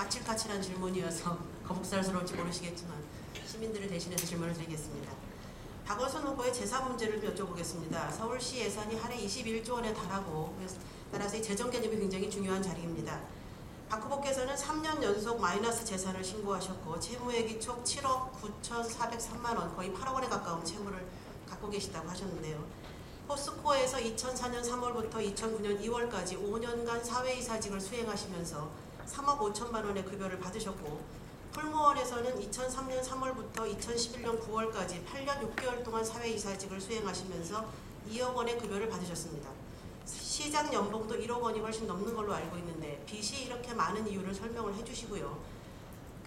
까칠까칠한 질문이어서 거북살스러울지 모르시겠지만 시민들을 대신해서 질문을 드리겠습니다. 박원순 후보의 재산 문제를 여쭤보겠습니다. 서울시 예산이 한 해 21조 원에 달하고 따라서 이 재정 개념이 굉장히 중요한 자리입니다. 박 후보께서는 3년 연속 마이너스 재산을 신고하셨고 채무액이 총 7억 9,403만 원, 거의 8억 원에 가까운 채무를 갖고 계시다고 하셨는데요. 포스코에서 2004년 3월부터 2009년 2월까지 5년간 사회이사직을 수행하시면서 3억 5천만 원의 급여를 받으셨고, 풀무원에서는 2003년 3월부터 2011년 9월까지 8년 6개월 동안 사회이사직을 수행하시면서 2억 원의 급여를 받으셨습니다. 시장 연봉도 1억 원이 훨씬 넘는 걸로 알고 있는데 빚이 이렇게 많은 이유를 설명을 해주시고요.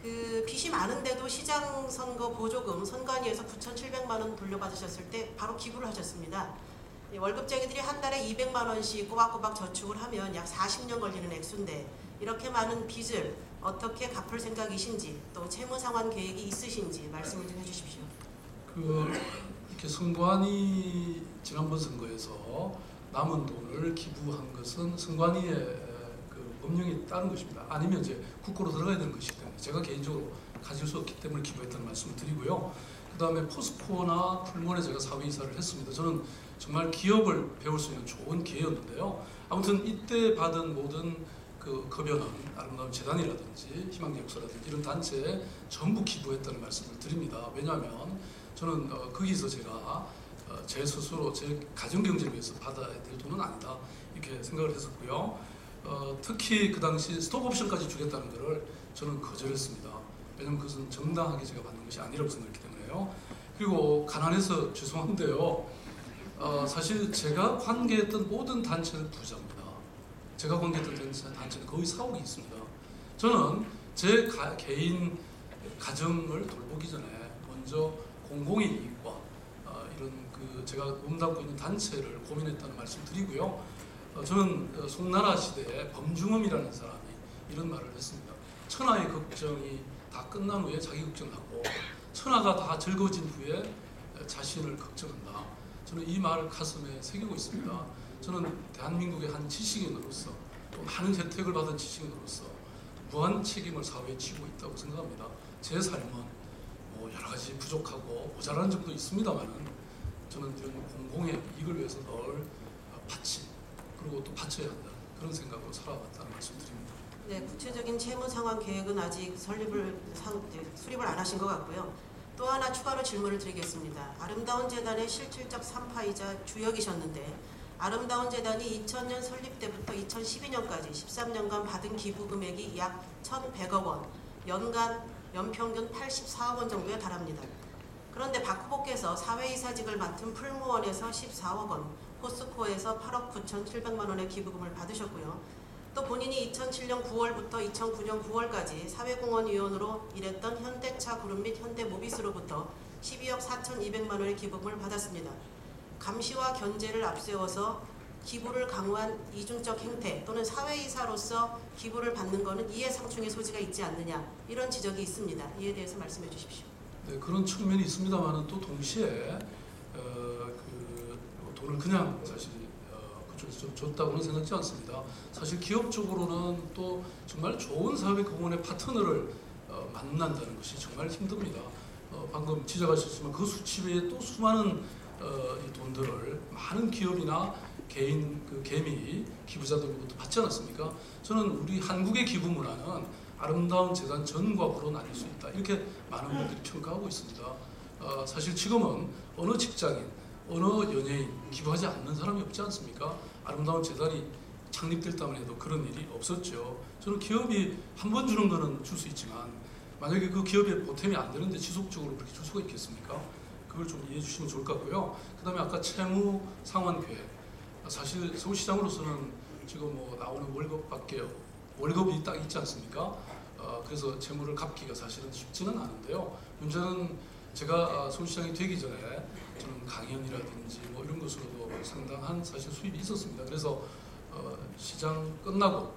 그 빚이 많은데도 시장 선거 보조금 선관위에서 9,700만 원 돌려받으셨을 때 바로 기부를 하셨습니다. 월급쟁이들이 한 달에 200만 원씩 꼬박꼬박 저축을 하면 약 40년 걸리는 액수인데 이렇게 많은 빚을 어떻게 갚을 생각이신지, 또 채무 상환 계획이 있으신지 말씀을 좀 해주십시오. 이렇게 선관위 지난번 선거에서 남은 돈을 기부한 것은 선관위의 그 법령에 따른 것입니다. 아니면 이제 국고로 들어가야 되는 것이기 때문에 제가 개인적으로 가질 수 없기 때문에 기부했다는 말씀을 드리고요. 그 다음에 포스코나 풀몬에 제가 사회이사를 했습니다. 저는 정말 기업을 배울 수 있는 좋은 기회였는데요. 아무튼 이때 받은 모든 그 급여는 아름다운 재단이라든지 희망역소라든지 이런 단체에 전부 기부했다는 말씀을 드립니다. 왜냐하면 저는 거기서 제가 제 스스로 제 가정경제를 위해서 받아야 될 돈은 아니다 이렇게 생각을 했었고요. 특히 그 당시 스톡옵션까지 주겠다는 것을 저는 거절했습니다. 왜냐하면 그것은 정당하게 제가 받는 것이 아니라고 생각했기 때문에요. 그리고 가난해서 죄송한데요. 사실 제가 관계했던 모든 단체는 부자입니다. 제가 관계했던 단체는 거의 4억이 있습니다. 저는 제 개인 가정을 돌보기 전에 먼저 공공의 이익과 이런 그 제가 몸담고 있는 단체를 고민했다는 말씀 드리고요. 저는 송나라 시대에 범중엄이라는 사람이 이런 말을 했습니다. 천하의 걱정이 다 끝난 후에 자기 걱정을 하고 천하가 다 즐거워진 후에 자신을 걱정한다. 저는 이 말을 가슴에 새기고 있습니다. 저는 대한민국의 한 지식인으로서 또 많은 혜택을 받은 지식인으로서 무한 책임을 사회에 지고 있다고 생각합니다. 제 삶은 뭐 여러 가지 부족하고 모자라는 점도 있습니다만은 저는 이런 공공의 이익을 위해서 늘 바친 그리고 또 바쳐야 한다 그런 생각으로 살아왔다는 말씀드립니다. 네, 구체적인 채무 상환 계획은 아직 수립을 안 하신 것 같고요. 또 하나 추가로 질문을 드리겠습니다. 아름다운 재단의 실질적 산파이자 주역이셨는데 아름다운 재단이 2000년 설립 때부터 2012년까지 13년간 받은 기부 금액이 약 1,100억 원, 연간 연평균 84억 원 정도에 달합니다. 그런데 박 후보께서 사회이사직을 맡은 풀무원에서 14억 원, 포스코에서 8억 9,700만 원의 기부금을 받으셨고요. 또 본인이 2007년 9월부터 2009년 9월까지 사회공헌위원으로 일했던 현대차 그룹 및 현대모비스로부터 12억 4,200만 원의 기부금을 받았습니다. 감시와 견제를 앞세워서 기부를 강요한 이중적 행태 또는 사회이사로서 기부를 받는 것은 이해상충의 소지가 있지 않느냐 이런 지적이 있습니다. 이에 대해서 말씀해 주십시오. 네, 그런 측면이 있습니다만 또 동시에 그 돈을 그냥 사실 그쪽에서 줬다고는 생각지 않습니다. 사실 기업적으로는 또 정말 좋은 사회 공헌의 파트너를 만난다는 것이 정말 힘듭니다. 방금 지적하셨지만 그 수치 외에 또 수많은 이 돈들을 많은 기업이나 개인 그 개미 기부자들로부터 받지 않았습니까? 저는 우리 한국의 기부 문화는 아름다운 재단 전과 후로 나뉠 수 있다. 이렇게 많은 분들이 평가하고 있습니다. 사실 지금은 어느 직장인, 어느 연예인 기부하지 않는 사람이 없지 않습니까? 아름다운 재단이 창립될 때만 해도 그런 일이 없었죠. 저는 기업이 한 번 주는 거는 줄 수 있지만 만약에 그 기업의 보탬이 안 되는데 지속적으로 그렇게 줄 수가 있겠습니까? 그걸 좀 이해해 주시면 좋을 것 같고요. 그 다음에 아까 채무 상환 계획. 사실 서울시장으로서는 지금 뭐 나오는 월급이 딱 있지 않습니까? 그래서 채무를 갚기가 사실은 쉽지는 않은데요. 문제는 제가 서울시장이 되기 전에 저는 강연이라든지 뭐 이런 것으로도 상당한 사실 수입이 있었습니다. 그래서 시장 끝나고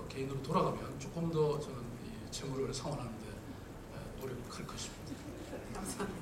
개인으로 돌아가면 조금 더 저는 이 채무를 상환하는데 노력할 것입니다. 감사합니다.